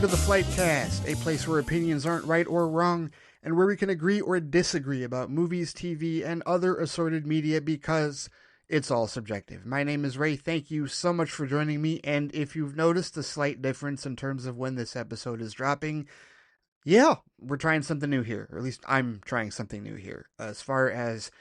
to the Flightcast, a place where opinions aren't right or wrong, and where we can agree or disagree about movies, TV, and other assorted media because it's all subjective. My name is Ray. Thank you so much for joining me, and if you've noticed a slight difference in terms of when this episode is dropping, yeah, we're trying something new here, or at least I'm trying something new here. As far as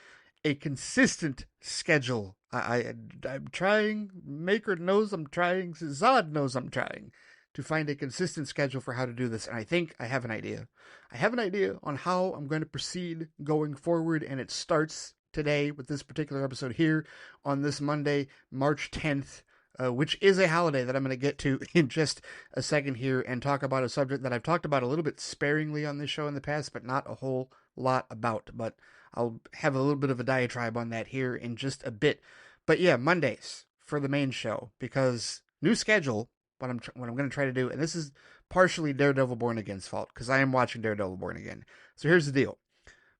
a consistent schedule, I'm trying, Maker knows I'm trying, Zod knows I'm trying to find a consistent schedule for how to do this, and I think I have an idea. I have an idea on how I'm going to proceed going forward, and it starts today with this particular episode here on this Monday, March 10th, which is a holiday that I'm going to get to in just a second here and talk about a subject that I've talked about a little bit sparingly on this show in the past, but not a whole lot about. But I'll have a little bit of a diatribe on that here in just a bit. But yeah, Mondays for the main show, because new schedule, what I'm going to try to do, and this is partially Daredevil Born Again's fault, because I am watching Daredevil Born Again. So here's the deal.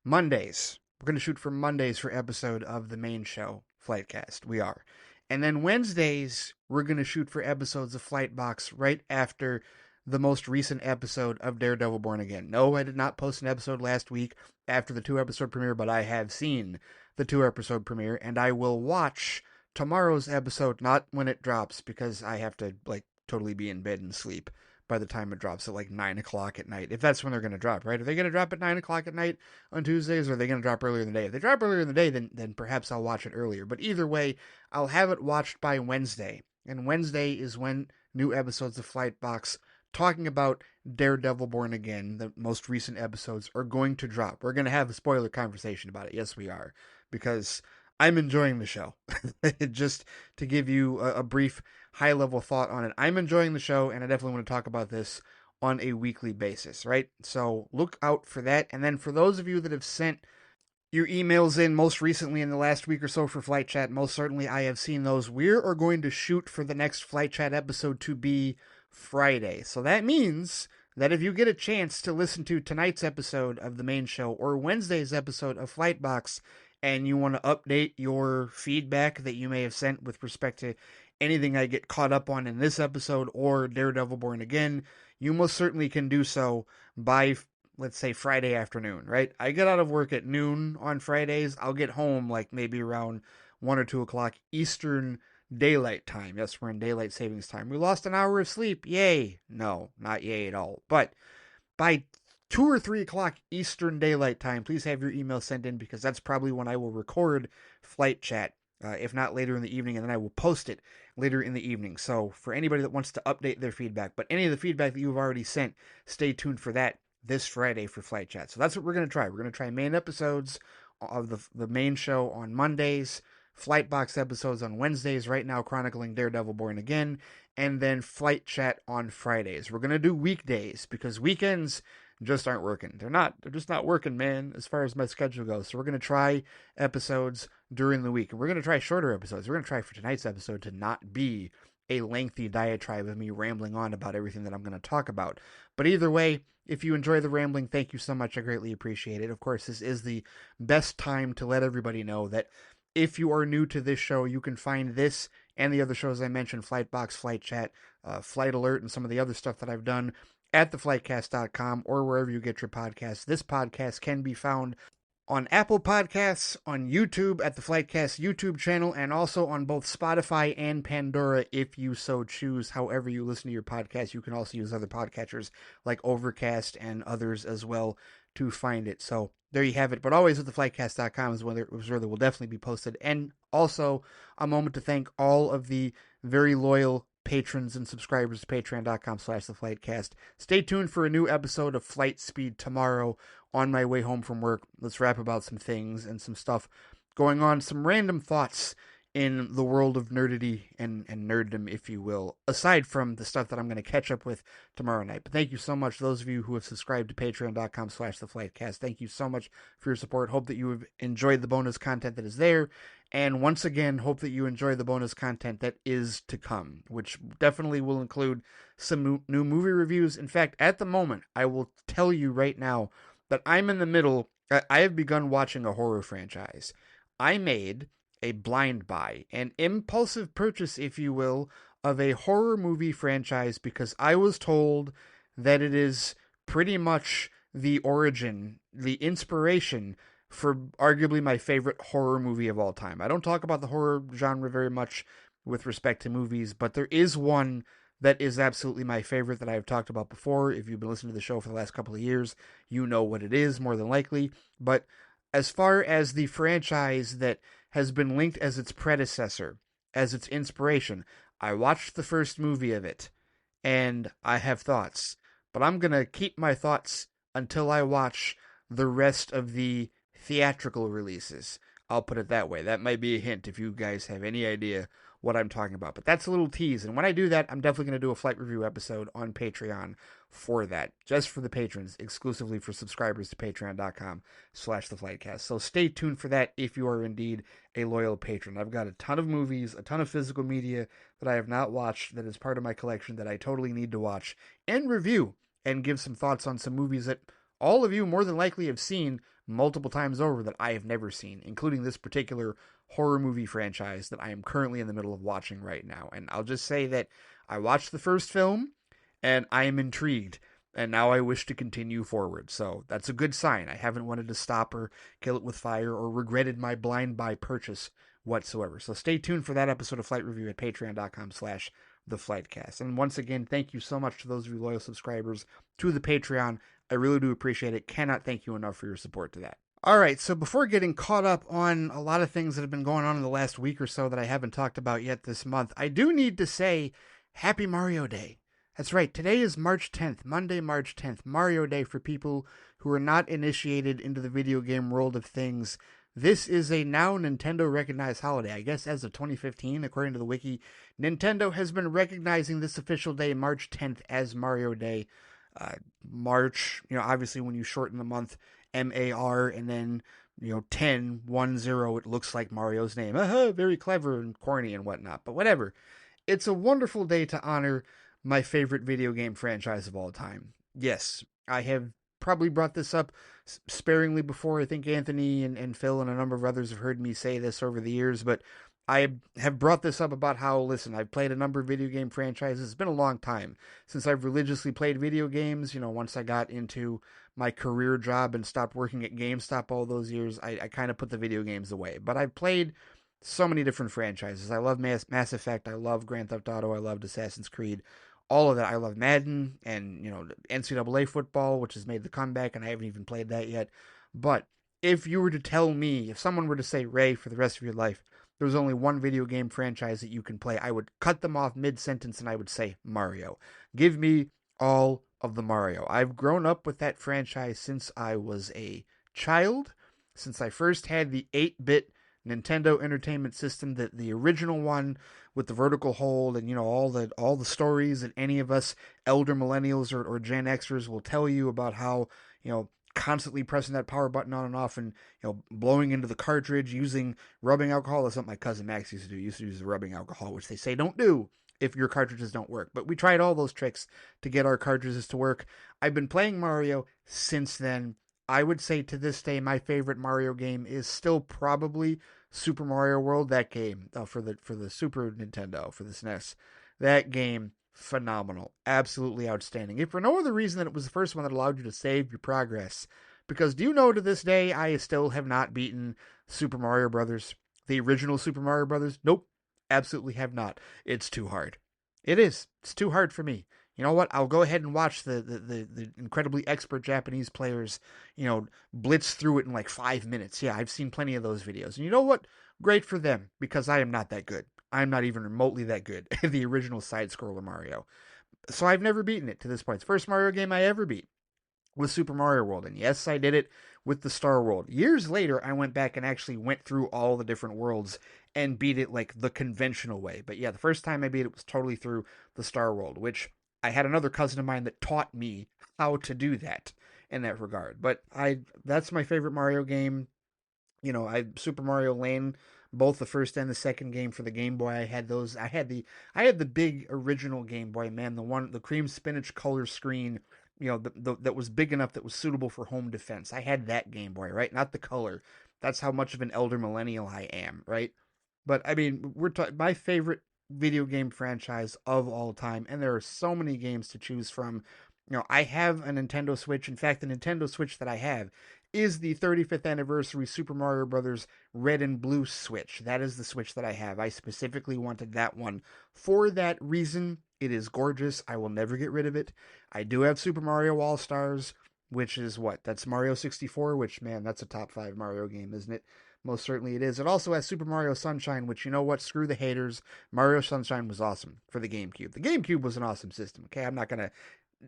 Mondays, we're going to shoot for Mondays for episode of the main show, Flightcast. We are. And then Wednesdays, we're going to shoot for episodes of Flightbox right after the most recent episode of Daredevil Born Again. No, I did not post an episode last week after the 2-episode premiere, but I have seen the 2-episode premiere, and I will watch tomorrow's episode, not when it drops, because I have to, totally be in bed and sleep by the time it drops at 9 o'clock at night, if that's when they're going to drop, right? Are they going to drop at 9 o'clock at night on Tuesdays, or are they going to drop earlier in the day? If they drop earlier in the day, then perhaps I'll watch it earlier. But either way, I'll have it watched by Wednesday. And Wednesday is when new episodes of Flightbox talking about Daredevil Born Again, the most recent episodes, are going to drop. We're going to have a spoiler conversation about it. Yes, we are. Because I'm enjoying the show. Just to give you a brief high-level thought on it, I'm enjoying the show, and I definitely want to talk about this on a weekly basis, right? So look out for that. And then for those of you that have sent your emails in most recently in the last week or so for Flight Chat, most certainly I have seen those. We are going to shoot for the next Flight Chat episode to be Friday. So that means that if you get a chance to listen to tonight's episode of the main show or Wednesday's episode of Flightbox, and you want to update your feedback that you may have sent with respect to anything I get caught up on in this episode or Daredevil Born Again, you most certainly can do so by, let's say, Friday afternoon, right? I get out of work at noon on Fridays. I'll get home maybe around 1 or 2 o'clock Eastern Daylight Time. Yes, we're in Daylight Savings Time. We lost an hour of sleep. Yay. No, not yay at all. But by 2 or 3 o'clock Eastern Daylight Time, please have your email sent in, because that's probably when I will record Flight Chat, if not later in the evening, and then I will post it later in the evening. So for anybody that wants to update their feedback, but any of the feedback that you've already sent, stay tuned for that this Friday for Flight Chat. So that's what we're going to try. We're going to try main episodes of the main show on Mondays, Flightbox episodes on Wednesdays, right now chronicling Daredevil Born Again, and then Flight Chat on Fridays. We're going to do weekdays, because weekends just aren't working. They're just not working, man, as far as my schedule goes. So we're going to try episodes during the week. And we're going to try shorter episodes. We're going to try for tonight's episode to not be a lengthy diatribe of me rambling on about everything that I'm going to talk about. But either way, if you enjoy the rambling, thank you so much. I greatly appreciate it. Of course, this is the best time to let everybody know that if you are new to this show, you can find this and the other shows I mentioned, Flightbox, Flight Chat, Flight Alert, and some of the other stuff that I've done at theflightcast.com or wherever you get your podcasts. This podcast can be found on Apple Podcasts, on YouTube at the Flightcast YouTube channel, and also on both Spotify and Pandora if you so choose. However you listen to your podcast, you can also use other podcatchers like Overcast and others as well to find it. So there you have it. But always at theflightcast.com is where they will definitely be posted. And also a moment to thank all of the very loyal patrons and subscribers to patreon.com/theflightcast. Stay tuned for a new episode of Flight Speed tomorrow on my way home from work. Let's rap about some things and some stuff going on, some random thoughts in the world of nerdity and nerddom, if you will, aside from the stuff that I'm going to catch up with tomorrow night. But thank you so much, those of you who have subscribed to patreon.com/theflightcast. Thank you so much for your support. Hope that you have enjoyed the bonus content that is there. And once again, hope that you enjoy the bonus content that is to come, which definitely will include some new movie reviews. In fact, at the moment, I will tell you right now that I'm in the middle. I have begun watching a horror franchise. I made a blind buy, an impulsive purchase, if you will, of a horror movie franchise because I was told that it is pretty much the origin, the inspiration for arguably my favorite horror movie of all time. I don't talk about the horror genre very much with respect to movies, but there is one that is absolutely my favorite that I've talked about before. If you've been listening to the show for the last couple of years, you know what it is more than likely. But as far as the franchise that has been linked as its predecessor, as its inspiration, I watched the first movie of it, and I have thoughts. But I'm going to keep my thoughts until I watch the rest of the theatrical releases. I'll put it that way. That might be a hint if you guys have any idea what I'm talking about. But that's a little tease. And when I do that, I'm definitely going to do a flight review episode on Patreon for that, just for the patrons, exclusively for subscribers to patreon.com/theflightcast. So stay tuned for that if you are indeed a loyal patron. I've got a ton of movies, a ton of physical media that I have not watched that is part of my collection that I totally need to watch and review and give some thoughts on some movies that all of you more than likely have seen multiple times over that I have never seen, including this particular horror movie franchise that I am currently in the middle of watching right now. And I'll just say that I watched the first film and I am intrigued, and now I wish to continue forward. So that's a good sign. I haven't wanted to stop or kill it with fire or regretted my blind buy purchase whatsoever. So stay tuned for that episode of Flight Review at patreon.com/theflightcast. And once again, thank you so much to those of you loyal subscribers to the Patreon. I really do appreciate it. Cannot thank you enough for your support to that. All right, so before getting caught up on a lot of things that have been going on in the last week or so that I haven't talked about yet this month, I do need to say Happy Mario Day. That's right, today is March 10th, Monday, March 10th, Mario Day for people who are not initiated into the video game world of things. This is a now Nintendo-recognized holiday. I guess as of 2015, according to the wiki, Nintendo has been recognizing this official day, March 10th, as Mario Day. March, obviously when you shorten the month, MAR, and then, 10, 1, 0, it looks like Mario's name. Very clever and corny and whatnot, but whatever. It's a wonderful day to honor my favorite video game franchise of all time. Yes, I have probably brought this up sparingly before. I think Anthony and Phil and a number of others have heard me say this over the years, but I have brought this up about how, listen, I've played a number of video game franchises. It's been a long time since I've religiously played video games. Once I got into my career job and stopped working at GameStop all those years, I kind of put the video games away. But I've played so many different franchises. I love Mass Effect. I love Grand Theft Auto. I loved Assassin's Creed. All of that. I love Madden and, NCAA football, which has made the comeback, and I haven't even played that yet. But if you were to tell me, if someone were to say, Ray, for the rest of your life, there's only one video game franchise that you can play, I would cut them off mid-sentence and I would say Mario. Give me all of the Mario. I've grown up with that franchise since I was a child, since I first had the 8-bit Nintendo Entertainment System, the original one with the vertical hold and, all the stories that any of us elder millennials or Gen Xers will tell you about how, constantly pressing that power button on and off and, blowing into the cartridge, using rubbing alcohol. That's what my cousin Max used to do. He used to use the rubbing alcohol, which they say don't do if your cartridges don't work. But we tried all those tricks to get our cartridges to work. I've been playing Mario since then. I would say to this day, my favorite Mario game is still probably Super Mario World. That game for the Super Nintendo, for the SNES. That game, phenomenal. Absolutely outstanding. If for no other reason than it was the first one that allowed you to save your progress. Because do you know to this day, I still have not beaten Super Mario Brothers. The original Super Mario Brothers? Nope. Absolutely have not. It's too hard. It is. It's too hard for me. You know what? I'll go ahead and watch the incredibly expert Japanese players, blitz through it in like 5 minutes. Yeah, I've seen plenty of those videos. And you know what? Great for them, because I am not that good. I'm not even remotely that good at the original side-scroller Mario. So I've never beaten it to this point. It's the first Mario game I ever beat was Super Mario World. And yes, I did it with the Star World. Years later, I went back and actually went through all the different worlds and beat it like the conventional way. But yeah, the first time I beat it was totally through the Star World, which I had another cousin of mine that taught me how to do that in that regard. But that's my favorite Mario game. Super Mario Land, both the first and the second game for the Game Boy. I had those. I had the big original Game Boy, man, the cream spinach color screen, that was big enough that was suitable for home defense. I had that Game Boy, right? Not the color. That's how much of an elder millennial I am, right? But I mean, we're talking my favorite video game franchise of all time, and there are so many games to choose from. I have a Nintendo Switch. In fact, the Nintendo Switch that I have is the 35th anniversary Super Mario Brothers Red and Blue Switch. That is the Switch that I have. I specifically wanted that one for that reason. It is gorgeous. I will never get rid of it. I do have Super Mario All-Stars, which is what? That's Mario 64, which, man, that's a top 5 Mario game, isn't it? Most certainly it is. It also has Super Mario Sunshine, which, you know what? Screw the haters. Mario Sunshine was awesome for the GameCube. The GameCube was an awesome system, okay? I'm not going to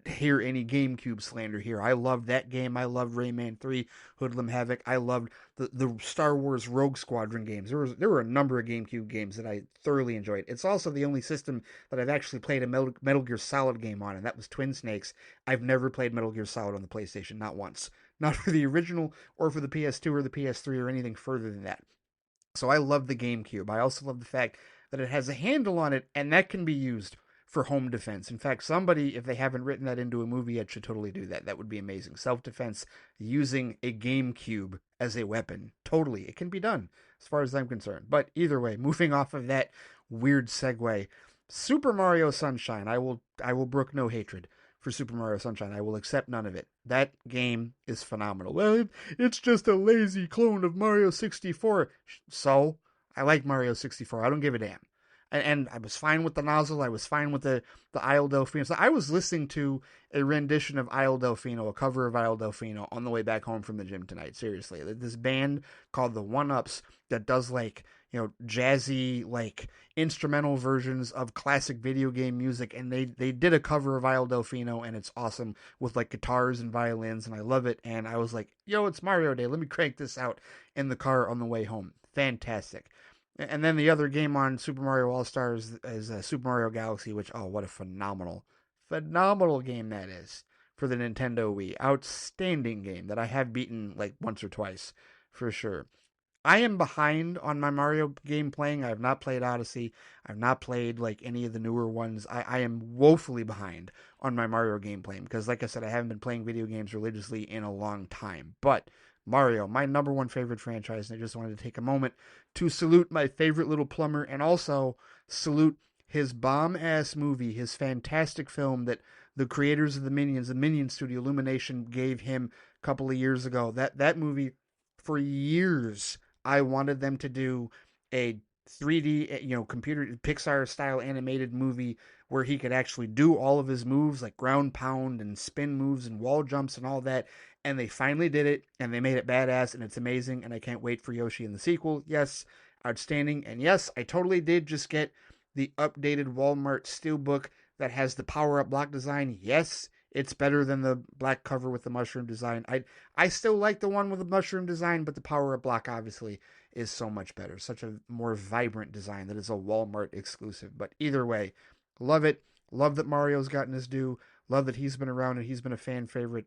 hear any GameCube slander here. I loved that game. I loved Rayman 3, Hoodlum Havoc. I loved the Star Wars Rogue Squadron games. There were a number of GameCube games that I thoroughly enjoyed. It's also the only system that I've actually played a Metal Gear Solid game on, and that was Twin Snakes. I've never played Metal Gear Solid on the PlayStation, not once. Not for the original or for the PS2 or the PS3 or anything further than that. So I love the GameCube. I also love the fact that it has a handle on it, and that can be used for home defense. In fact, somebody, if they haven't written that into a movie yet, should totally do that. That would be amazing. Self-defense using a GameCube as a weapon. Totally. It can be done, as far as I'm concerned. But either way, moving off of that weird segue, Super Mario Sunshine, I will brook no hatred for Super Mario Sunshine. I will accept none of it. That game is phenomenal. Well, it's just a lazy clone of Mario 64. So, I like Mario 64. I don't give a damn. And I was fine with the nozzle. I was fine with the Isle Delfino. So I was listening to a rendition of Isle Delfino, a cover of Isle Delfino, on the way back home from the gym tonight. Seriously, this band called the One Ups that does jazzy instrumental versions of classic video game music, and they did a cover of Isle Delfino, and it's awesome with guitars and violins, and I love it. And I was like, yo, it's Mario Day. Let me crank this out in the car on the way home. Fantastic. And then the other game on Super Mario All-Stars is Super Mario Galaxy, which, oh, what a phenomenal game that is for the Nintendo Wii. Outstanding game that I have beaten once or twice, for sure. I am behind on my Mario game playing. I have not played Odyssey. I've not played any of the newer ones. I am woefully behind on my Mario game playing because, like I said, I haven't been playing video games religiously in a long time. But Mario, my number one favorite franchise, and I just wanted to take a moment to salute my favorite little plumber and also salute his bomb-ass movie, his fantastic film that the creators of the Minion Studio, Illumination, gave him a couple of years ago. That movie, for years, I wanted them to do a 3D, computer Pixar-style animated movie where he could actually do all of his moves, like ground pound and spin moves and wall jumps and all that. And they finally did it, and they made it badass, and it's amazing, and I can't wait for Yoshi in the sequel. Yes, outstanding. And yes, I totally did just get the updated Walmart Steelbook that has the power-up block design. Yes, it's better than the black cover with the mushroom design. I still like the one with the mushroom design, but the power-up block obviously is so much better. Such a more vibrant design that is a Walmart exclusive. But either way, love it. Love that Mario's gotten his due. Love that he's been around and he's been a fan favorite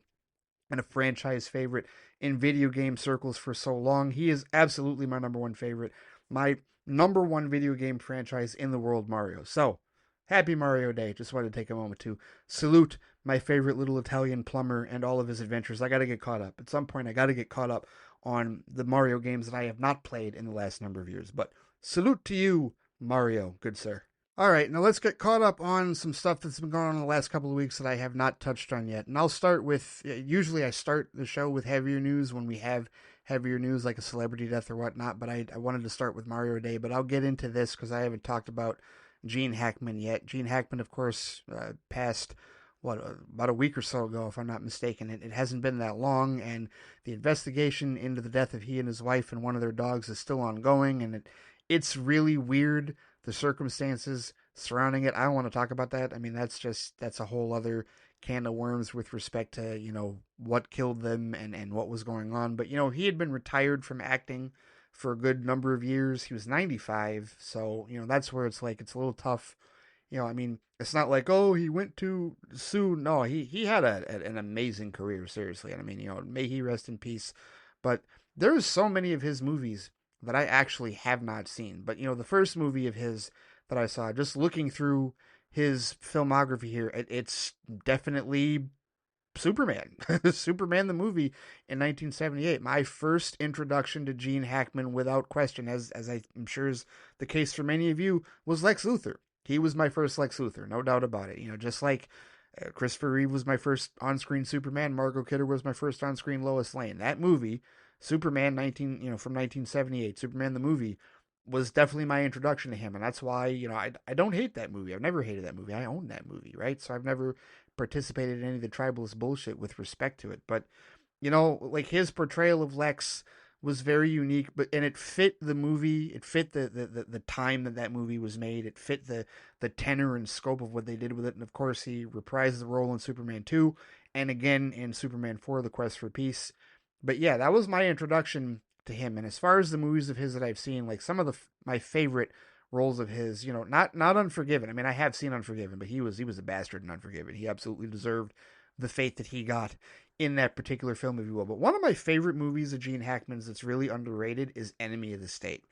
and a franchise favorite in video game circles for so long. He is absolutely my number one favorite. My number one video game franchise in the world, Mario. So, happy Mario Day. Just wanted to take a moment to salute my favorite little Italian plumber and all of his adventures. I got to get caught up. At some point, I got to get caught up on the Mario games that I have not played in the last number of years. But salute to you, Mario, good sir. All right, now let's get caught up on some stuff that's been going on in the last couple of weeks that I have not touched on yet. And I'll start with, usually I start the show with heavier news when we have heavier news like a celebrity death or whatnot, but I wanted to start with Mario Day, but I'll get into this because I haven't talked about Gene Hackman yet. Gene Hackman, of course, passed, about a week or so ago, if I'm not mistaken. It hasn't been that long, and the investigation into the death of he and his wife and one of their dogs is still ongoing, and it's really weird, the circumstances surrounding it. I don't want to talk about that. I mean, that's a whole other can of worms with respect to, what killed them and what was going on. But, he had been retired from acting for a good number of years. He was 95. So, that's where it's a little tough. I mean, it's not like, oh, he went too soon. No, he had an amazing career, seriously. And I mean, may he rest in peace. But there's so many of his movies that I actually have not seen. But, the first movie of his that I saw, just looking through his filmography here, it's definitely Superman. Superman the movie in 1978. My first introduction to Gene Hackman, without question, as I'm sure is the case for many of you, was Lex Luthor. He was my first Lex Luthor, no doubt about it. Just like Christopher Reeve was my first on-screen Superman. Margot Kidder was my first on-screen Lois Lane. That movie, Superman 19, from 1978, Superman the movie, was definitely my introduction to him, and that's why I don't hate that movie. I've never hated that movie. I own that movie, right? So I've never participated in any of the tribalist bullshit with respect to it. But like his portrayal of Lex was very unique, and it fit the movie. It fit the time that movie was made. It fit the tenor and scope of what they did with it. And of course, he reprised the role in Superman 2 and again in Superman 4: The Quest for Peace. But yeah, that was my introduction to him. And as far as the movies of his that I've seen, like some of my favorite roles of his, not Unforgiven. I mean, I have seen Unforgiven, but he was a bastard in Unforgiven. He absolutely deserved the fate that he got in that particular film, if you will. But one of my favorite movies of Gene Hackman's that's really underrated is Enemy of the State.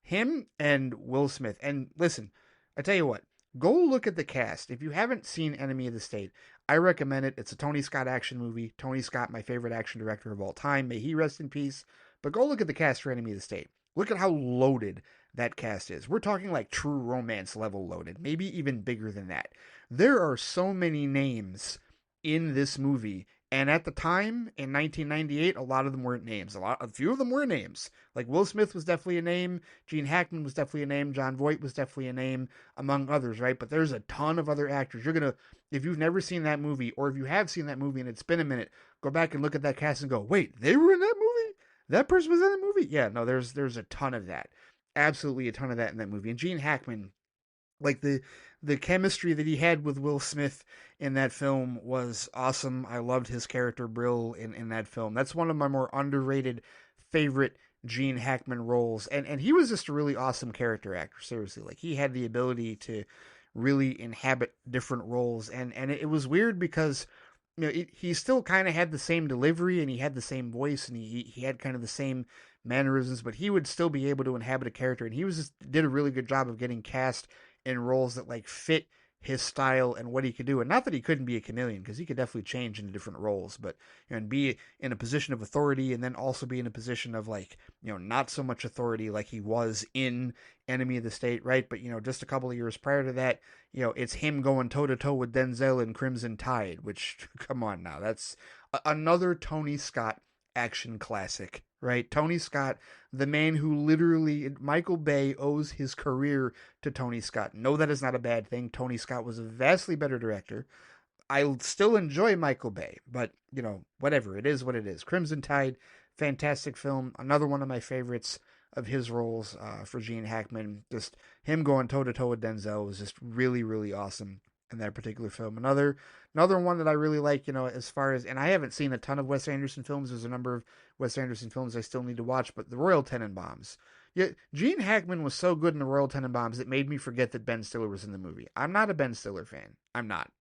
Him and Will Smith. And listen, I tell you what, go look at the cast. If you haven't seen Enemy of the State, I recommend it. It's a Tony Scott action movie. Tony Scott, my favorite action director of all time. May he rest in peace. But go look at the cast for Enemy of the State. Look at how loaded that cast is. We're talking like true romance level loaded, maybe even bigger than that. There are so many names in this movie, and at the time in 1998, a lot of them weren't names. A few of them were names. Like Will Smith was definitely a name, Gene Hackman was definitely a name, Jon Voight was definitely a name, among others, right? But there's a ton of other actors. If you've never seen that movie, or if you have seen that movie and it's been a minute, go back and look at that cast and go, wait, they were in that movie? That person was in the movie? Yeah, no, there's a ton of that. Absolutely a ton of that in that movie. And Gene Hackman, like the chemistry that he had with Will Smith in that film was awesome. I loved his character Brill in that film. That's one of my more underrated favorite Gene Hackman roles. And he was just a really awesome character actor, seriously. Like he had the ability to really inhabit different roles. And it was weird because he still kind of had the same delivery and he had the same voice and he had kind of the same mannerisms, but he would still be able to inhabit a character. And he did a really good job of getting cast in roles that like fit his style and what he could do. And not that he couldn't be a chameleon, because he could definitely change into different roles, but and be in a position of authority and then also be in a position of like, not so much authority like he was in Enemy of the State, right? But just a couple of years prior to that, it's him going toe to toe with Denzel in Crimson Tide, which come on now, that's another Tony Scott action classic, right? Tony Scott, the man who literally, Michael Bay owes his career to Tony Scott. No, that is not a bad thing. Tony Scott was a vastly better director. I still enjoy Michael Bay, but, whatever. It is what it is. Crimson Tide, fantastic film. Another one of my favorites of his roles for Gene Hackman. Just him going toe-to-toe with Denzel was just really, really awesome in that particular film. Another one that I really like, as far as, and I haven't seen a ton of Wes Anderson films. There's a number of Wes Anderson films I still need to watch, but The Royal Tenenbaums. Yeah, Gene Hackman was so good in The Royal Tenenbaums, it made me forget that Ben Stiller was in the movie. I'm not a Ben Stiller fan. I'm not.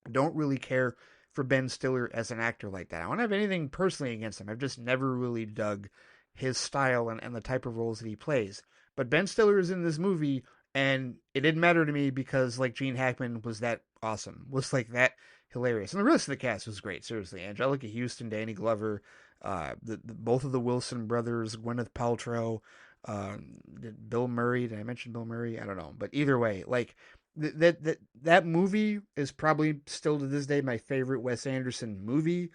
I don't really care for Ben Stiller as an actor like that. I don't have anything personally against him. I've just never really dug his style and the type of roles that he plays. But Ben Stiller is in this movie, and it didn't matter to me because like Gene Hackman was that awesome, was like that hilarious, and the rest of the cast was great. Seriously, Angelica Houston, Danny Glover, both of the Wilson brothers, Gwyneth Paltrow, Bill Murray. Did I mention Bill Murray? I don't know, but either way, like that movie is probably still to this day my favorite Wes Anderson movie.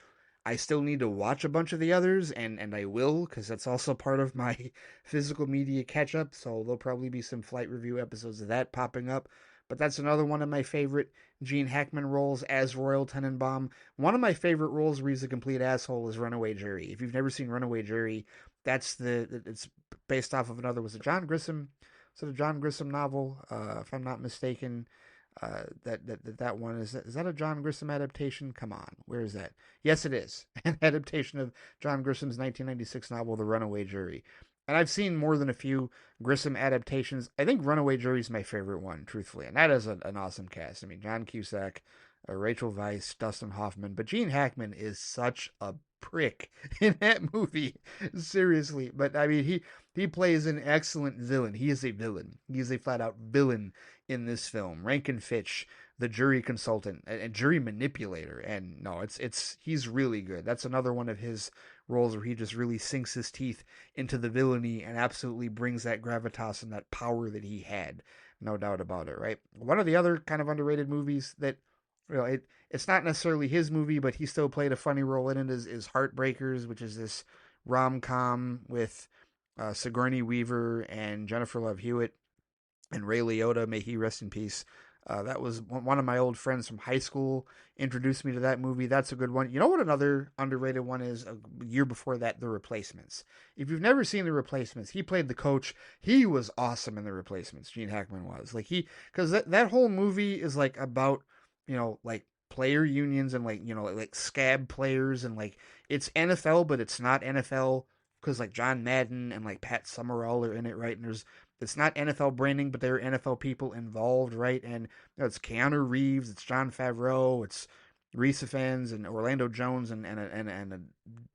I still need to watch a bunch of the others, and I will, because that's also part of my physical media catch-up, so there'll probably be some flight review episodes of that popping up. But that's another one of my favorite Gene Hackman roles as Royal Tenenbaum. One of my favorite roles where he's a complete asshole is Runaway Jury. If you've never seen Runaway Jury, it's based off of another, was it John Grisham? Was it a John Grisham novel, if I'm not mistaken? That one is that a John Grisham adaptation? Come on, where is that? Yes, it is an adaptation of John Grisham's 1996 novel, The Runaway Jury. And I've seen more than a few Grisham adaptations. I think Runaway Jury is my favorite one, truthfully, and that is an awesome cast. I mean, John Cusack, Rachel Weisz, Dustin Hoffman, but Gene Hackman is such a prick in that movie, seriously. But I mean, he plays an excellent villain. He is a villain. He is a flat out villain in this film. Rankin Fitch, the jury consultant and jury manipulator, and no, he's really good. That's another one of his roles where he just really sinks his teeth into the villainy and absolutely brings that gravitas and that power that he had. No doubt about it, right? One of the other kind of underrated movies that it's not necessarily his movie, but he still played a funny role in it. Is Heartbreakers, which is this rom com with Sigourney Weaver and Jennifer Love Hewitt and Ray Liotta, may he rest in peace. That was one of my old friends from high school introduced me to that movie. That's a good one. You know what another underrated one is? A year before that, The Replacements. If you've never seen The Replacements, he played the coach. He was awesome in The Replacements. Gene Hackman was because that whole movie is like about like player unions and like scab players and like it's NFL, but it's not NFL because like John Madden and like Pat Summerall are in it, right? And it's not NFL branding, but there are NFL people involved, right? And it's Keanu Reeves, it's Jon Favreau, it's Reese Ifans and Orlando Jones and a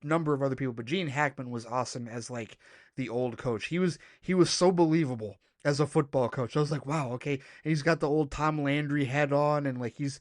number of other people. But Gene Hackman was awesome as like the old coach. He was so believable as a football coach. I was like, wow, okay. And he's got the old Tom Landry head on, and like he's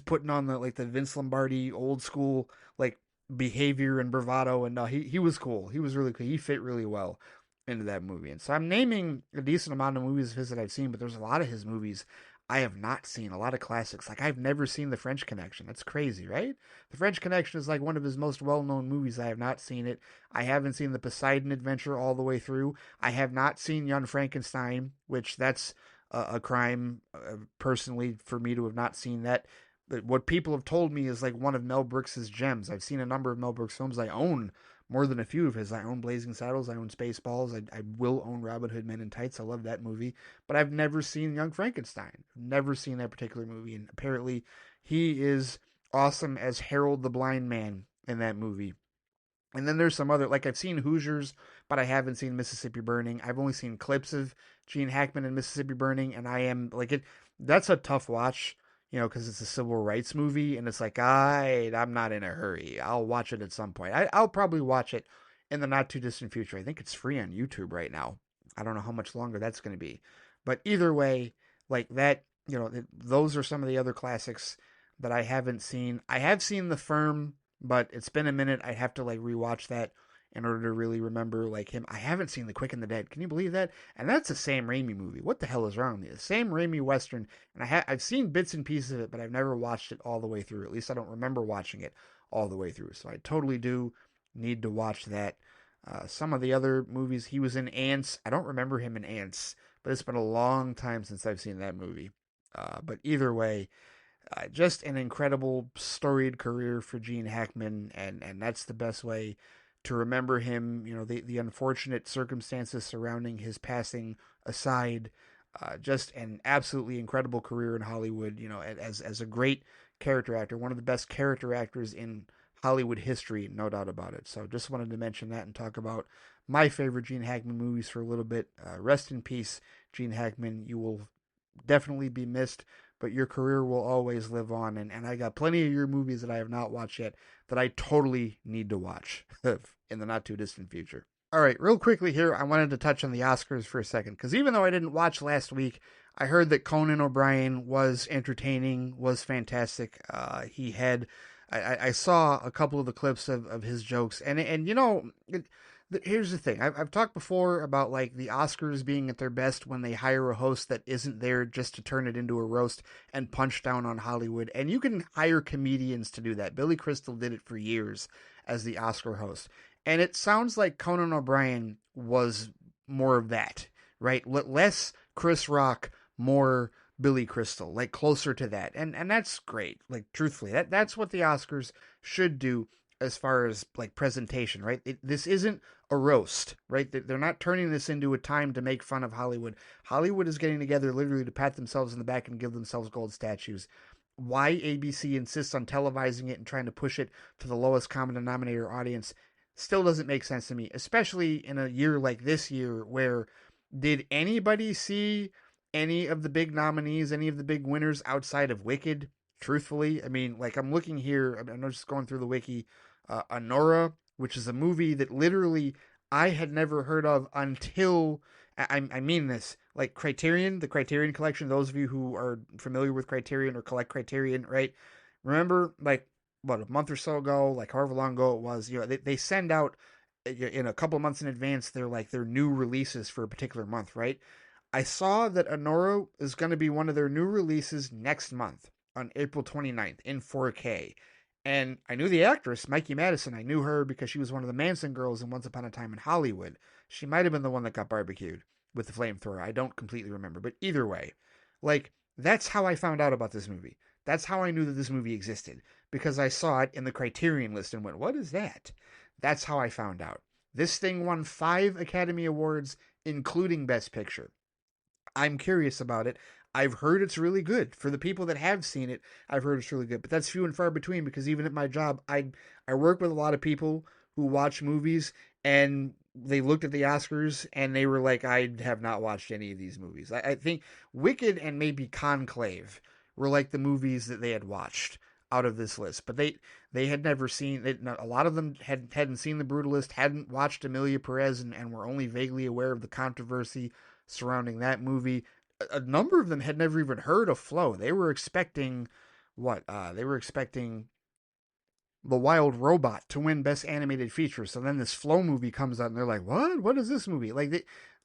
putting on the Vince Lombardi old school like behavior and bravado. And he was cool. He was really cool. He fit really well into that movie. And so I'm naming a decent amount of movies of his that I've seen, but there's a lot of his movies I have not seen, a lot of classics. Like I've never seen The French Connection. That's crazy, right? The French Connection is like one of his most well-known movies. I have not seen it. I haven't seen The Poseidon Adventure all the way through. I have not seen Young Frankenstein, which that's a crime personally for me to have not seen that. But what people have told me is like one of Mel Brooks's gems. I've seen a number of Mel Brooks films. I own more than a few of his. I own Blazing Saddles. I own Spaceballs. I will own Robin Hood Men in Tights. I love that movie. But I've never seen Young Frankenstein. Never seen that particular movie. And apparently he is awesome as Harold the Blind Man in that movie. And then there's some other, like I've seen Hoosiers, but I haven't seen Mississippi Burning. I've only seen clips of Gene Hackman in Mississippi Burning, and I am like it. That's a tough watch, because it's a civil rights movie, and it's like I'm not in a hurry. I'll watch it at some point. I'll probably watch it in the not too distant future. I think it's free on YouTube right now. I don't know how much longer that's going to be, but either way, like that, those are some of the other classics that I haven't seen. I have seen The Firm, but it's been a minute. I have to like rewatch that in order to really remember like him. I haven't seen The Quick and the Dead. Can you believe that? And that's a Sam Raimi movie. What the hell is wrong with me? The Sam Raimi Western, and I've seen bits and pieces of it, but I've never watched it all the way through. At least I don't remember watching it all the way through. So I totally do need to watch that. Some of the other movies he was in, Ants. I don't remember him in Ants, but it's been a long time since I've seen that movie. But either way, just an incredible storied career for Gene Hackman, and that's the best way to remember him. The unfortunate circumstances surrounding his passing aside, just an absolutely incredible career in Hollywood. As a great character actor, one of the best character actors in Hollywood history, no doubt about it. So just wanted to mention that and talk about my favorite Gene Hackman movies for a little bit. Rest in peace, Gene Hackman. You will definitely be missed, but your career will always live on. And I got plenty of your movies that I have not watched yet that I totally need to watch in the not too distant future. All right, real quickly here, I wanted to touch on the Oscars for a second, because even though I didn't watch last week, I heard that Conan O'Brien was entertaining, was fantastic. I saw a couple of the clips of his jokes, and here's the thing. I've talked before about like the Oscars being at their best when they hire a host that isn't there just to turn it into a roast and punch down on Hollywood. And you can hire comedians to do that. Billy Crystal did it for years as the Oscar host. And it sounds like Conan O'Brien was more of that, right? Less Chris Rock, more Billy Crystal, like closer to that. And that's great. Like truthfully, that's what the Oscars should do as far as like presentation, right? This isn't a roast, right? They're not turning this into a time to make fun of Hollywood. Hollywood is getting together literally to pat themselves in the back and give themselves gold statues. Why ABC insists on televising it and trying to push it to the lowest common denominator audience still doesn't make sense to me, especially in a year like this year where did anybody see any of the big nominees, any of the big winners outside of Wicked? Truthfully, I mean, like I'm looking here, I'm just going through the wiki. Anora, which is a movie that literally I had never heard of until I mean this, like Criterion, the Criterion Collection. Those of you who are familiar with Criterion or collect Criterion, right? Remember, like what, a month or so ago, like however long ago it was, they send out in a couple of months in advance their new releases for a particular month, right? I saw that Anora is going to be one of their new releases next month. on April 29th in 4K. And I knew the actress, Mikey Madison. I knew her because she was one of the Manson girls in Once Upon a Time in Hollywood. She might have been the one that got barbecued with the flamethrower. I don't completely remember. But either way, like, that's how I found out about this movie. That's how I knew that this movie existed. Because I saw it in the Criterion list and went, what is that? That's how I found out. This thing won 5 Academy Awards, including Best Picture. I'm curious about it. I've heard it's really good. For the people that have seen it, I've heard it's really good. But that's few and far between because even at my job, I work with a lot of people who watch movies and they looked at the Oscars and they were like, I have not watched any of these movies. I think Wicked and maybe Conclave were like the movies that they had watched out of this list. But they had never seen it. A lot of them hadn't seen The Brutalist, hadn't watched Emilia Perez, and were only vaguely aware of the controversy surrounding that movie. A number of them had never even heard of Flow. They were expecting what? They were expecting The Wild Robot to win Best Animated Feature. So then this Flow movie comes out and they're like, what? What is this movie?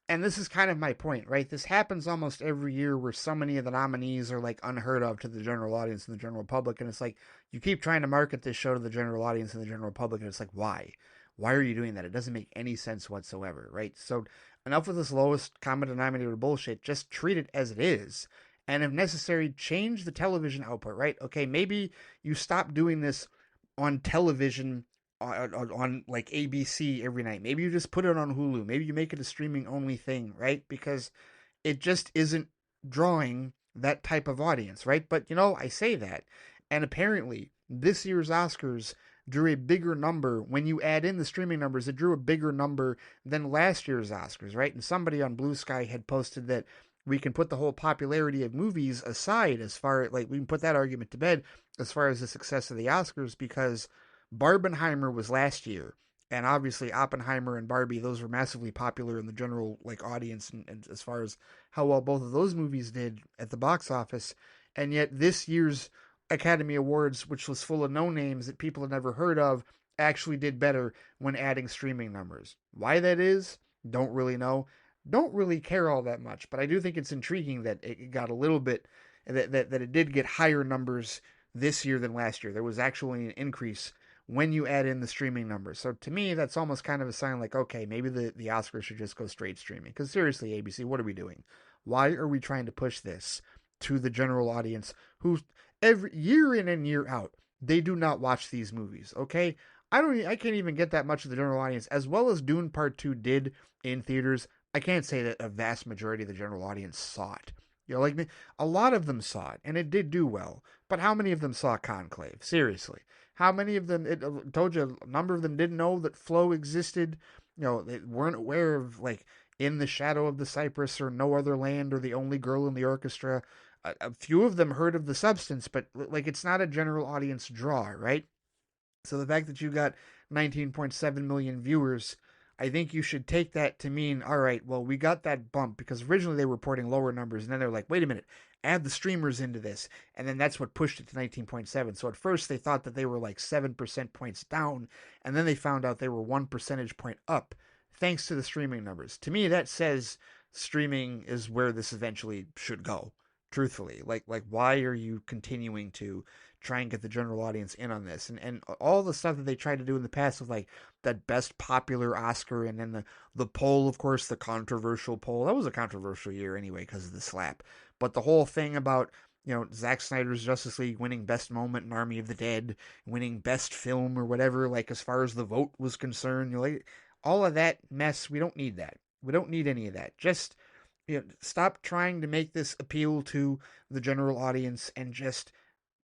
And this is kind of my point, right? This happens almost every year where so many of the nominees are like unheard of to the general audience and the general public. And it's like, you keep trying to market this show to the general audience and the general public. And it's like, why? Why are you doing that? It doesn't make any sense whatsoever, right? So enough with this lowest common denominator bullshit. Just treat it as it is. And if necessary, change the television output, right? Okay, maybe you stop doing this on television on like ABC every night. Maybe you just put it on Hulu. Maybe you make it a streaming only thing, right? Because it just isn't drawing that type of audience, right? But I say that. And apparently this year's Oscars drew a bigger number. When you add in the streaming numbers, it drew a bigger number than last year's Oscars, right? And somebody on BLUESKY had posted that we can put the whole popularity of movies aside as far as, like, we can put that argument to bed as far as the success of the Oscars because Barbenheimer was last year. And obviously Oppenheimer and Barbie, those were massively popular in the general audience and as far as how well both of those movies did at the box office. And yet this year's Academy Awards, which was full of no names that people had never heard of, actually did better when adding streaming numbers. Why that is, don't really know. Don't really care all that much, but I do think it's intriguing that it got a little bit, that it did get higher numbers this year than last year. There was actually an increase when you add in the streaming numbers. So to me, that's almost kind of a sign like, okay, maybe the Oscars should just go straight streaming. Because seriously, ABC, what are we doing? Why are we trying to push this to the general audience who every year in and year out, they do not watch these movies, okay? I can't even get that much of the general audience. As well as Dune Part 2 did in theaters, I can't say that a vast majority of the general audience saw it. Like me, a lot of them saw it, and it did do well. But how many of them saw Conclave? Seriously. How many of them, it told you, a number of them didn't know that Flow existed. They weren't aware of, like, In the Shadow of the Cypress or No Other Land or The Only Girl in the Orchestra. A few of them heard of The Substance, but, like, it's not a general audience draw, right? So the fact that you got 19.7 million viewers, I think you should take that to mean, all right, well, we got that bump because originally they were reporting lower numbers, and then they're like, wait a minute, add the streamers into this, and then that's what pushed it to 19.7. So at first they thought that they were like 7% points down, and then they found out they were 1 percentage point up thanks to the streaming numbers. To me, that says streaming is where this eventually should go. Truthfully, like why are you continuing to try and get the general audience in on this? And all the stuff that they tried to do in the past with like that best popular Oscar and then the poll, of course, the controversial poll. That was a controversial year anyway because of the slap. But the whole thing about, Zack Snyder's Justice League winning best moment in Army of the Dead, winning best film or whatever, like as far as the vote was concerned, like all of that mess, we don't need that. We don't need any of that. Just stop trying to make this appeal to the general audience and just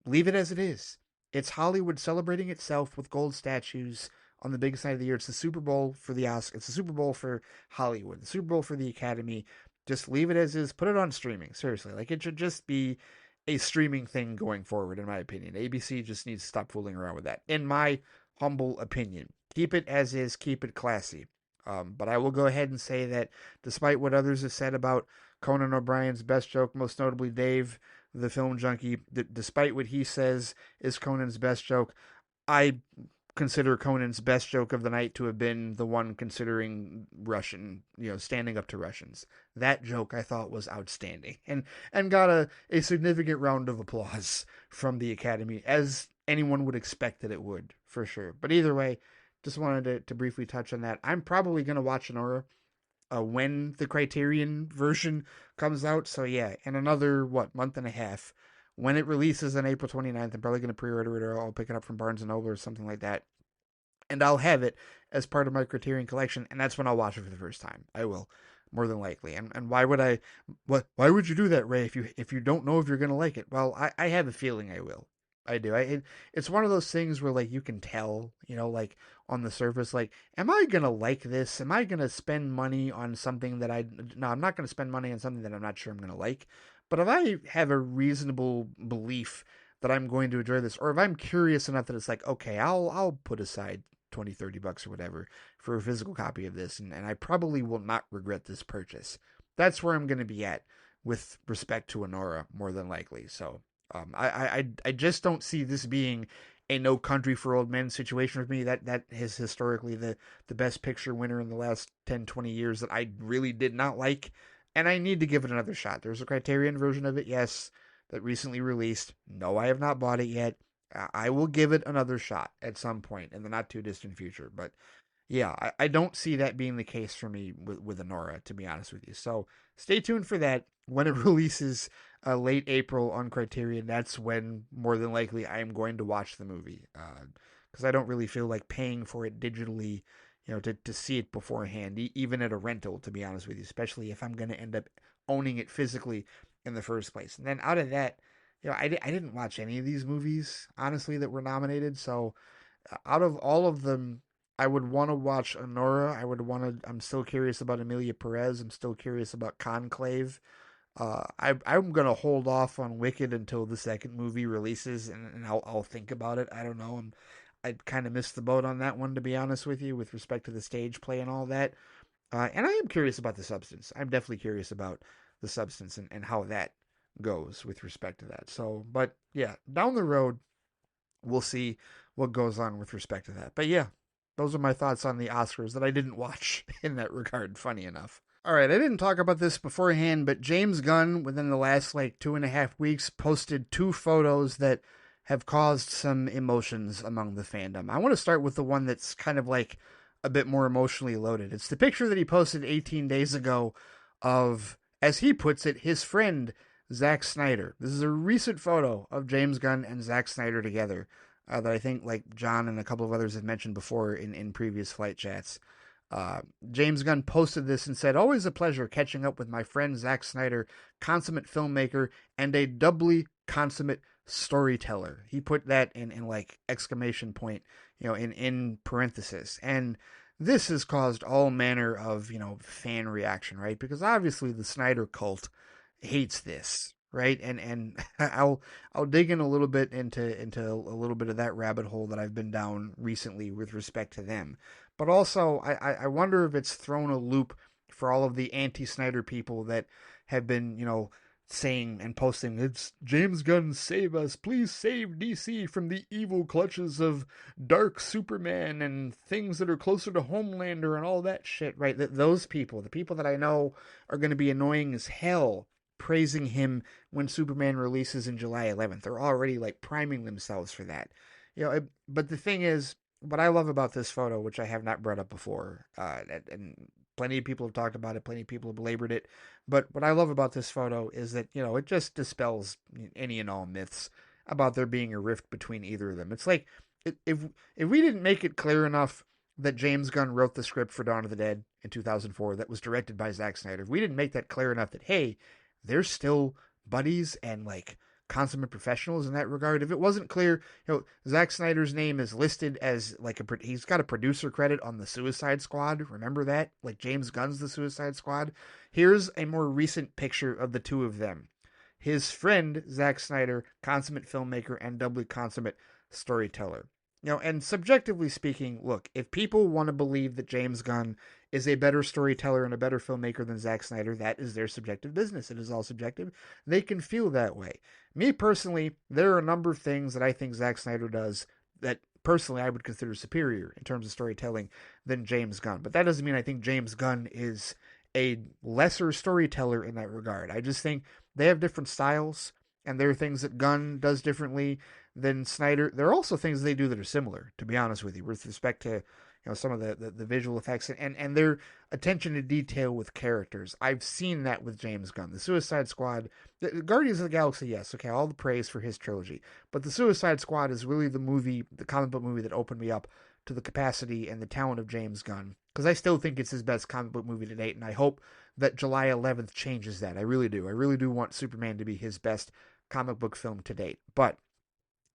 leave it as it is. It's Hollywood celebrating itself with gold statues on the biggest night of the year. It's the Super Bowl for the Oscars. It's the Super Bowl for Hollywood. The Super Bowl for the Academy. Just leave it as is. Put it on streaming. Seriously. Like, it should just be a streaming thing going forward, in my opinion. ABC just needs to stop fooling around with that, in my humble opinion. Keep it as is. Keep it classy. But I will go ahead and say that despite what others have said about Conan O'Brien's best joke, most notably Dave, the film junkie, despite what he says is Conan's best joke, I consider Conan's best joke of the night to have been the one considering Russian, standing up to Russians. That joke I thought was outstanding and got a significant round of applause from the Academy, as anyone would expect that it would, for sure. But either way, just wanted to briefly touch on that. I'm probably going to watch Nora when the Criterion version comes out. So yeah, in another, month and a half, when it releases on April 29th, I'm probably going to pre-order it, or I'll pick it up from Barnes & Noble or something like that. And I'll have it as part of my Criterion collection, and that's when I'll watch it for the first time. I will, more than likely. And why would why would you do that, Ray, if you don't know if you're going to like it? Well, I have a feeling I will. I do. It's one of those things where, like, you can tell, like, on the surface, like, am I going to like this? Am I going to spend money on something that no, I'm not going to spend money on something that I'm not sure I'm going to like. But if I have a reasonable belief that I'm going to enjoy this, or if I'm curious enough that it's like, okay, I'll put aside 20, 30 bucks or whatever for a physical copy of this, and I probably will not regret this purchase. That's where I'm going to be at with respect to Anora, more than likely. So I just don't see this being a No Country for Old Men situation with me. That is historically the best picture winner in the last 10, 20 years that I really did not like, and I need to give it another shot. There's a Criterion version of it, yes, that recently released. No, I have not bought it yet. I will give it another shot at some point in the not too distant future. But yeah, I don't see that being the case for me with Anora, to be honest with you. So stay tuned for that. When it releases late April on Criterion, that's when more than likely I am going to watch the movie. Because I don't really feel like paying for it digitally, to see it beforehand, even at a rental, to be honest with you, especially if I'm going to end up owning it physically in the first place. And then out of that, I didn't watch any of these movies, honestly, that were nominated. So out of all of them, I would want to watch Anora. I'm still curious about Emilia Perez. I'm still curious about Conclave. I'm going to hold off on Wicked until the second movie releases, and I'll think about it. I don't know. I kind of missed the boat on that one, to be honest with you, with respect to the stage play and all that. And I am curious about The Substance. I'm definitely curious about The Substance and how that goes with respect to that. So, but yeah, down the road, we'll see what goes on with respect to that. But yeah, those are my thoughts on the Oscars that I didn't watch in that regard, funny enough. All right, I didn't talk about this beforehand, but James Gunn, within the last 2.5 weeks, posted 2 photos that have caused some emotions among the fandom. I want to start with the one that's kind of like a bit more emotionally loaded. It's the picture that he posted 18 days ago of, as he puts it, his friend Zack Snyder. This is a recent photo of James Gunn and Zack Snyder together that I think, like John and a couple of others have mentioned before in previous flight chats. James Gunn posted this and said, "Always a pleasure catching up with my friend Zack Snyder, consummate filmmaker and a doubly consummate storyteller." He put that in like exclamation point, in parenthesis. And this has caused all manner of, fan reaction, right? Because obviously the Snyder cult hates this, right? And I'll dig in a little bit into a little bit of that rabbit hole that I've been down recently with respect to them. But also, I wonder if it's thrown a loop for all of the anti-Snyder people that have been, saying and posting, "It's James Gunn, save us. Please save DC from the evil clutches of Dark Superman and things that are closer to Homelander," and all that shit, right? Those people, the people that I know are going to be annoying as hell, praising him when Superman releases in July 11th. They're already priming themselves for that. But the thing is, what I love about this photo, which I have not brought up before, and plenty of people have talked about it, plenty of people have belabored it, but what I love about this photo is that, it just dispels any and all myths about there being a rift between either of them. It's like, if we didn't make it clear enough that James Gunn wrote the script for Dawn of the Dead in 2004 that was directed by Zack Snyder, if we didn't make that clear enough that, hey, they're still buddies and consummate professionals in that regard. If it wasn't clear, Zack Snyder's name is listed as he's got a producer credit on the Suicide Squad. Remember that? James Gunn's the Suicide Squad. Here's a more recent picture of the two of them. His friend, Zack Snyder, consummate filmmaker and doubly consummate storyteller. And subjectively speaking, look, if people want to believe that James Gunn is a better storyteller and a better filmmaker than Zack Snyder, that is their subjective business. It is all subjective. They can feel that way. Me personally, there are a number of things that I think Zack Snyder does that personally I would consider superior in terms of storytelling than James Gunn. But that doesn't mean I think James Gunn is a lesser storyteller in that regard. I just think they have different styles, and there are things that Gunn does differently than Snyder. There are also things they do that are similar, to be honest with you, with respect to some of the visual effects and their attention to detail with characters. I've seen that with James Gunn. The Suicide Squad, the Guardians of the Galaxy, yes, okay, all the praise for his trilogy. But the Suicide Squad is really the comic book movie that opened me up to the capacity and the talent of James Gunn. Because I still think it's his best comic book movie to date, and I hope that July 11th changes that. I really do. I really do want Superman to be his best comic book film to date. But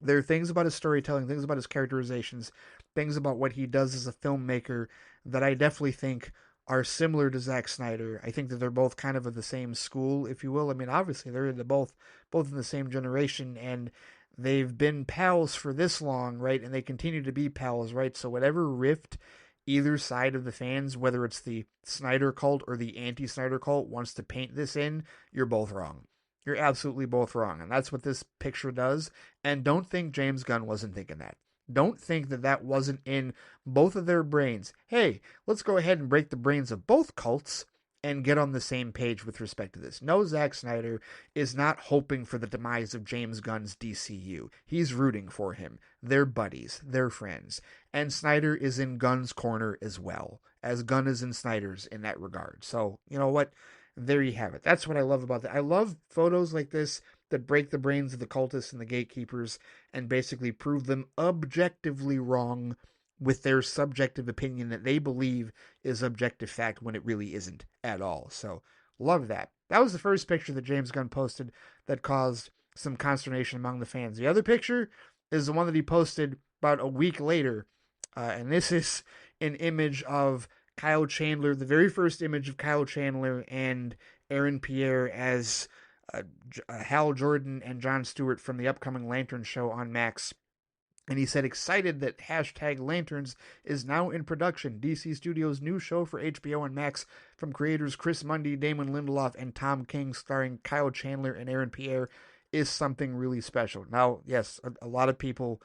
there are things about his storytelling, things about his characterizations, things about what he does as a filmmaker that I definitely think are similar to Zack Snyder. I think that they're both kind of the same school, if you will. I mean, obviously they're both in the same generation, and they've been pals for this long, right? And they continue to be pals, right? So whatever rift either side of the fans, whether it's the Snyder cult or the anti-Snyder cult, wants to paint this in, you're both wrong. You're absolutely both wrong. And that's what this picture does. And don't think James Gunn wasn't thinking that. Don't think that that wasn't in both of their brains. Hey, let's go ahead and break the brains of both cults and get on the same page with respect to this. No, Zack Snyder is not hoping for the demise of James Gunn's DCU. He's rooting for him. They're buddies. They're friends. And Snyder is in Gunn's corner as well, as Gunn is in Snyder's in that regard. So, you know what? There you have it. That's what I love about that. I love photos like this that break the brains of the cultists and the gatekeepers and basically prove them objectively wrong with their subjective opinion that they believe is objective fact when it really isn't at all. So, love that. That was the first picture that James Gunn posted that caused some consternation among the fans. The other picture is the one that he posted about a week later, and this is an image of Kyle Chandler, the very first image of Kyle Chandler and Aaron Pierre as Hal Jordan and Jon Stewart from the upcoming Lanterns show on Max. And he said, excited that #Lanterns is now in production. DC Studios' new show for HBO and Max from creators Chris Mundy, Damon Lindelof, and Tom King, starring Kyle Chandler and Aaron Pierre, is something really special. Now, yes, a lot of people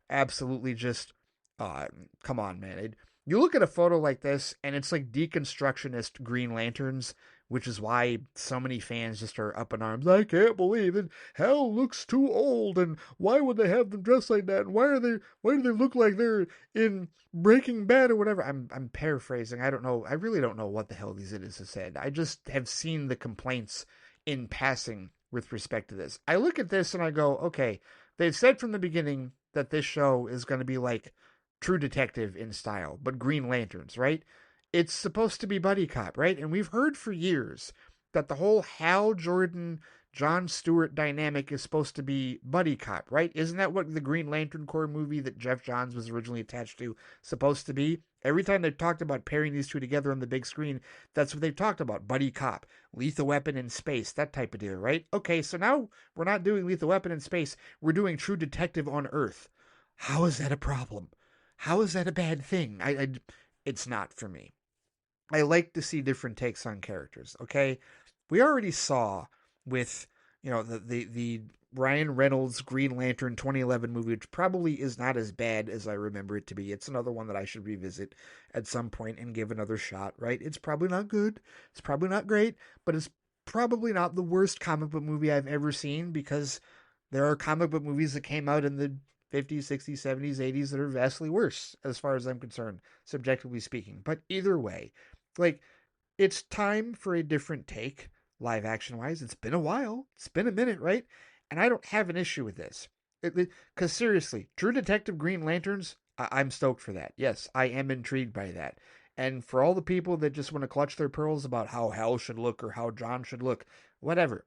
absolutely just, come on, man. You look at a photo like this, and it's like deconstructionist Green Lanterns, which is why so many fans just are up in arms. I can't believe it. Hal looks too old, and why would they have them dressed like that? And why do they look like they're in Breaking Bad or whatever? I'm paraphrasing. I don't know. I really don't know what the hell these idiots have said. I just have seen the complaints in passing with respect to this. I look at this and I go, okay, they've said from the beginning that this show is going to be like True Detective in style, but Green Lanterns, right? It's supposed to be buddy cop, right? And we've heard for years that the whole Hal Jordan, Jon Stewart dynamic is supposed to be buddy cop, right? Isn't that what the Green Lantern Corps movie that Jeff Johns was originally attached to supposed to be? Every time they've talked about pairing these two together on the big screen, that's what they've talked about. Buddy cop, Lethal Weapon in space, that type of deal, right? Okay, so now we're not doing Lethal Weapon in space. We're doing True Detective on Earth. How is that a problem? How is that a bad thing? It's not for me. I like to see different takes on characters, okay? We already saw with, the Ryan Reynolds Green Lantern 2011 movie, which probably is not as bad as I remember it to be. It's another one that I should revisit at some point and give another shot, right? It's probably not good. It's probably not great, but it's probably not the worst comic book movie I've ever seen, because there are comic book movies that came out in the 50s, 60s, 70s, 80s that are vastly worse, as far as I'm concerned, subjectively speaking. But either way, it's time for a different take, live action wise. It's been a while. It's been a minute, right? And I don't have an issue with this. Because seriously, True Detective Green Lanterns, I'm stoked for that. Yes, I am intrigued by that. And for all the people that just want to clutch their pearls about how Hal should look or how John should look, whatever.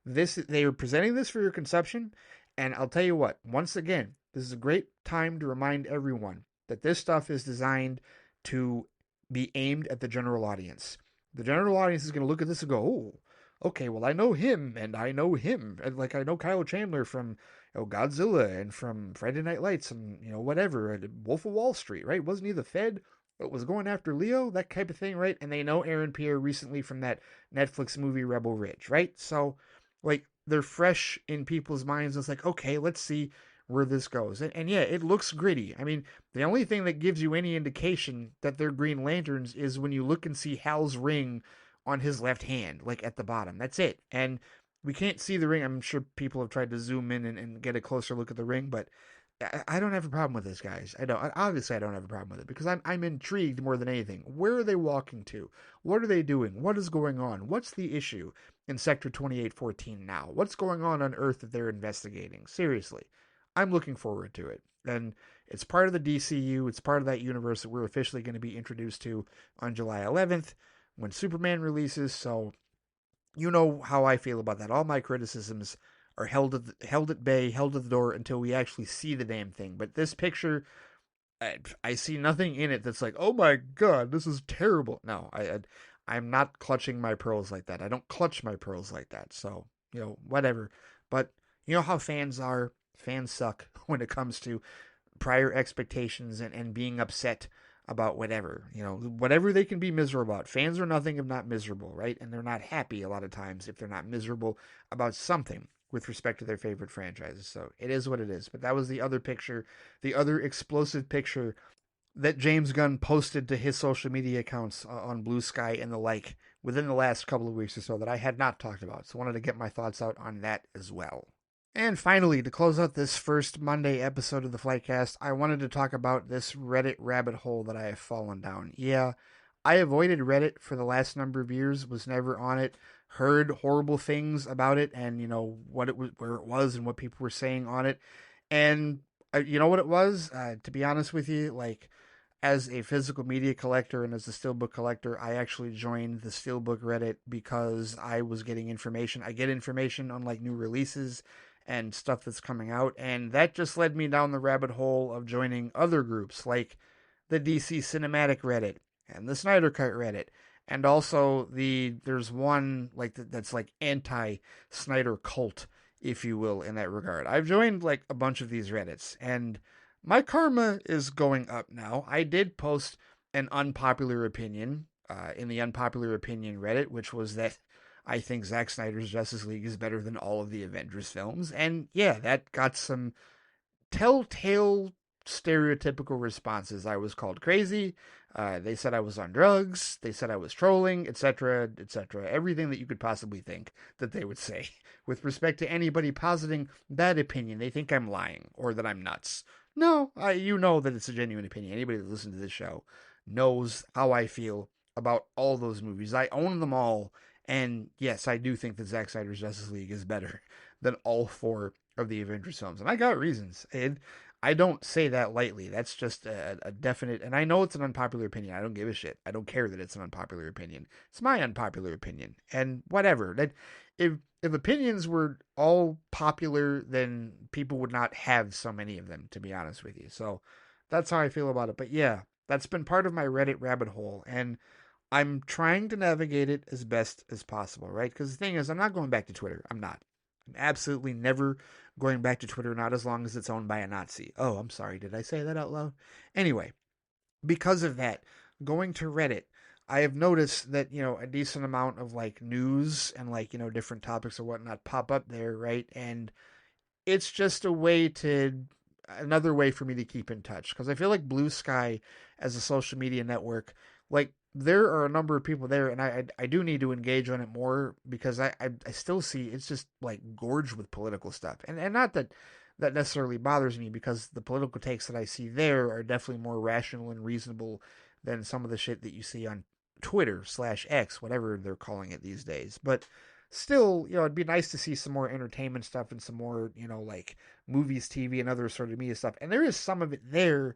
They are presenting this for your consumption. And I'll tell you what, once again, this is a great time to remind everyone that this stuff is designed to be aimed at the general audience. The general audience is going to look at this and go, oh, okay, well, I know him, and I know him. And I know Kyle Chandler from Godzilla and from Friday Night Lights and, whatever, and Wolf of Wall Street, right? Wasn't he the Fed that was going after Leo? That type of thing, right? And they know Aaron Pierre recently from that Netflix movie Rebel Ridge, right? So, they're fresh in people's minds. It's like, okay, let's see where this goes. And yeah, it looks gritty. I mean, the only thing that gives you any indication that they're Green Lanterns is when you look and see Hal's ring on his left hand, like at the bottom. That's it. And we can't see the ring. I'm sure people have tried to zoom in and get a closer look at the ring, but I don't have a problem with this, guys. I don't. Obviously, I don't have a problem with it because I'm intrigued more than anything. Where are they walking to? What are they doing? What is going on? What's the issue in Sector 2814 now? What's going on Earth that they're investigating? Seriously, I'm looking forward to it. And it's part of the DCU. It's part of that universe that we're officially going to be introduced to on July 11th when Superman releases. So you know how I feel about that. All my criticisms are held at bay, held at the door until we actually see the damn thing. But this picture, I see nothing in it that's like, oh my god, this is terrible. No, I'm not clutching my pearls like that. I don't clutch my pearls like that. So whatever. But you know how fans are. Fans suck when it comes to prior expectations and being upset about whatever, whatever they can be miserable about. Fans are nothing if not miserable, right? And they're not happy a lot of times if they're not miserable about something with respect to their favorite franchises. So it is what it is. But that was the other picture, the other explosive picture that James Gunn posted to his social media accounts on BLUESKY and the like within the last couple of weeks or so that I had not talked about. So I wanted to get my thoughts out on that as well. And finally, to close out this first Monday episode of the Flightcast, I wanted to talk about this Reddit rabbit hole that I have fallen down. Yeah, I avoided Reddit for the last number of years, was never on it, heard horrible things about it, and what it was, where it was, and what people were saying on it. And you know what it was? To be honest with you, like as a physical media collector and as a steelbook collector, I actually joined the steelbook Reddit because I was getting information. I get information on like new releases and stuff that's coming out, and that just led me down the rabbit hole of joining other groups like the DC Cinematic Reddit and the Snyder Cut Reddit, and also there's one like that's like anti-Snyder cult, if you will, in that regard. I've joined like a bunch of these Reddits, and my karma is going up now. I did post an unpopular opinion in the unpopular opinion Reddit, which was that I think Zack Snyder's Justice League is better than all of the Avengers films. And yeah, that got some telltale stereotypical responses. I was called crazy. They said I was on drugs. They said I was trolling, etc., etc. Everything that you could possibly think that they would say with respect to anybody positing that opinion. They think I'm lying or that I'm nuts. No, you know that it's a genuine opinion. Anybody that listens to this show knows how I feel about all those movies. I own them all. And yes, I do think that Zack Snyder's Justice League is better than all four of the Avengers films. And I got reasons. And I don't say that lightly. That's just a definite, and I know it's an unpopular opinion. I don't give a shit. I don't care that it's an unpopular opinion. It's my unpopular opinion. And whatever. That if opinions were all popular, then people would not have so many of them, to be honest with you. So that's how I feel about it. But yeah, that's been part of my Reddit rabbit hole. And I'm trying to navigate it as best as possible, right? Because the thing is, I'm not going back to Twitter. I'm not. I'm absolutely never going back to Twitter, not as long as it's owned by a Nazi. Oh, I'm sorry. Did I say that out loud? Anyway, because of that, going to Reddit, I have noticed that, a decent amount of like news and like, different topics or whatnot pop up there, right? And it's just another way for me to keep in touch. Because I feel like BLUESKY as a social media network, like, there are a number of people there, and I do need to engage on it more because I still see it's just like gorged with political stuff. And not that necessarily bothers me because the political takes that I see there are definitely more rational and reasonable than some of the shit that you see on Twitter/X, whatever they're calling it these days. But still, it'd be nice to see some more entertainment stuff and some more, like movies, TV, and other sort of media stuff. And there is some of it there,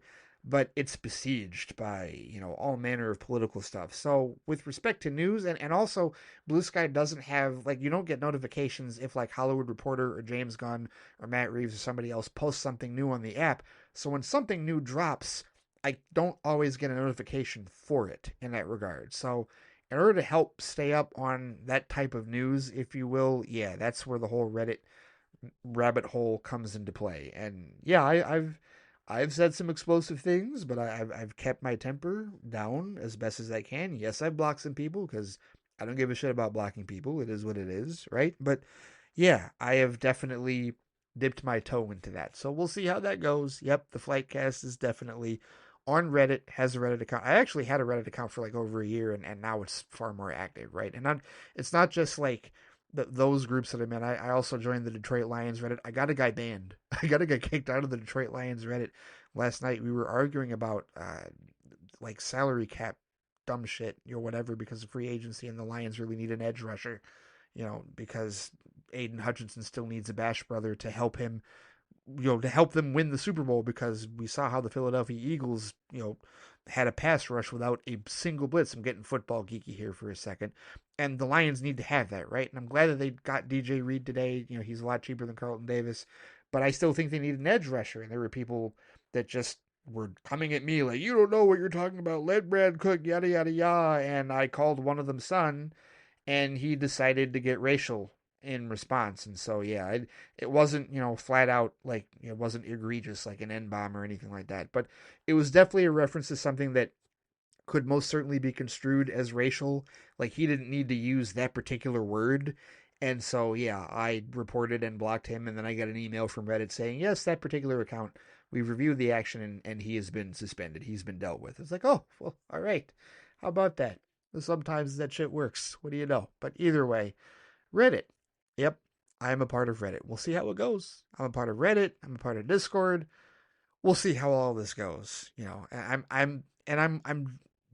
but it's besieged by, all manner of political stuff. So with respect to news, and also BLUESKY doesn't have, like, you don't get notifications if like Hollywood Reporter or James Gunn or Matt Reeves or somebody else posts something new on the app. So when something new drops, I don't always get a notification for it in that regard. So in order to help stay up on that type of news, if you will, yeah, that's where the whole Reddit rabbit hole comes into play. And yeah, I've said some explosive things, but I've kept my temper down as best as I can. Yes, I've blocked some people because I don't give a shit about blocking people. It is what it is, right? But yeah, I have definitely dipped my toe into that. So we'll see how that goes. Yep, the Flightcast is definitely on Reddit, has a Reddit account. I actually had a Reddit account for like over a year, and now it's far more active, right? And it's not just like those groups that I'm in. I also joined the Detroit Lions Reddit. I got a guy banned. I got a guy kicked out of the Detroit Lions Reddit last night. We were arguing about like salary cap dumb shit, whatever, because of free agency, and the Lions really need an edge rusher, because Aiden Hutchinson still needs a Bash brother to help him, to help them win the Super Bowl, because we saw how the Philadelphia Eagles, had a pass rush without a single blitz. I'm getting football geeky here for a second. And the Lions need to have that, right? And I'm glad that they got DJ Reed today. He's a lot cheaper than Carlton Davis. But I still think they need an edge rusher. And there were people that just were coming at me like, you don't know what you're talking about. Let Brad cook, yada, yada, yada. And I called one of them son, and he decided to get racial in response. And so, yeah, it wasn't, flat out like, it wasn't egregious like an N-bomb or anything like that. But it was definitely a reference to something that could most certainly be construed as racial. Like, he didn't need to use that particular word. And so, yeah, I reported and blocked him. And then I got an email from Reddit saying, yes, that particular account, we've reviewed the action and he has been suspended. He's been dealt with. It's like, oh, well, all right. How about that? Sometimes that shit works. What do you know? But either way, Reddit. Yep, I am a part of Reddit. We'll see how it goes. I'm a part of Reddit. I'm a part of Discord. We'll see how all this goes. I'm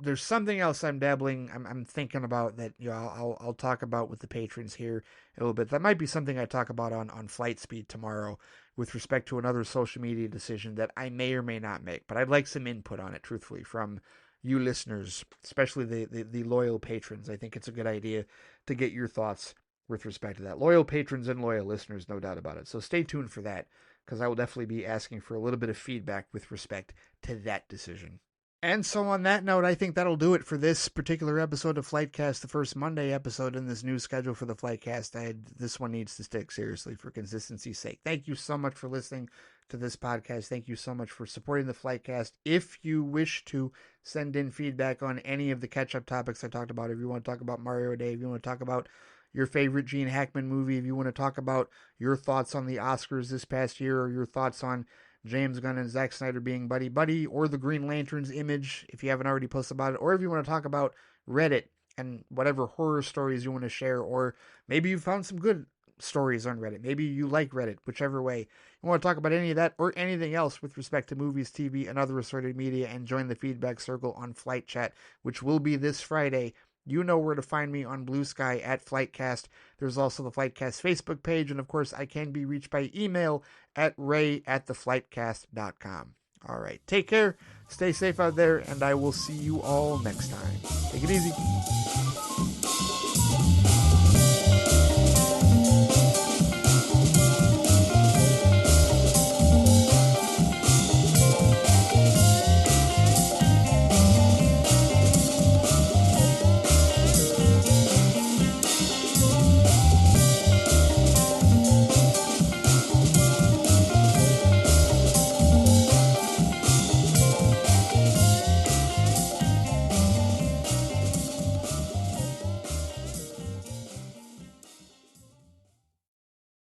there's something else I'm dabbling. I'm thinking about that. I'll talk about with the patrons here a little bit. That might be something I talk about on Flight Speed tomorrow with respect to another social media decision that I may or may not make. But I'd like some input on it, truthfully, from you listeners, especially the loyal patrons. I think it's a good idea to get your thoughts with respect to that. Loyal patrons and loyal listeners, no doubt about it. So stay tuned for that, because I will definitely be asking for a little bit of feedback with respect to that decision. And so on that note, I think that'll do it for this particular episode of Flightcast, the first Monday episode in this new schedule for the Flightcast. This one needs to stick, seriously, for consistency's sake. Thank you so much for listening to this podcast. Thank you so much for supporting the Flightcast. If you wish to send in feedback on any of the catch-up topics I talked about, if you want to talk about Mario Day, if you want to talk about your favorite Gene Hackman movie, if you want to talk about your thoughts on the Oscars this past year, or your thoughts on James Gunn and Zack Snyder being buddy-buddy, or the Green Lanterns image, if you haven't already posted about it, or if you want to talk about Reddit and whatever horror stories you want to share, or maybe you found some good stories on Reddit. Maybe you like Reddit, whichever way. You want to talk about any of that or anything else with respect to movies, TV, and other assorted media, and join the feedback circle on Flight Chat, which will be this Friday. You know where to find me on Blue Sky at Flightcast. There's also the Flightcast Facebook page, and of course, I can be reached by email at ray@theflightcast.com. All right, take care, stay safe out there, and I will see you all next time. Take it easy.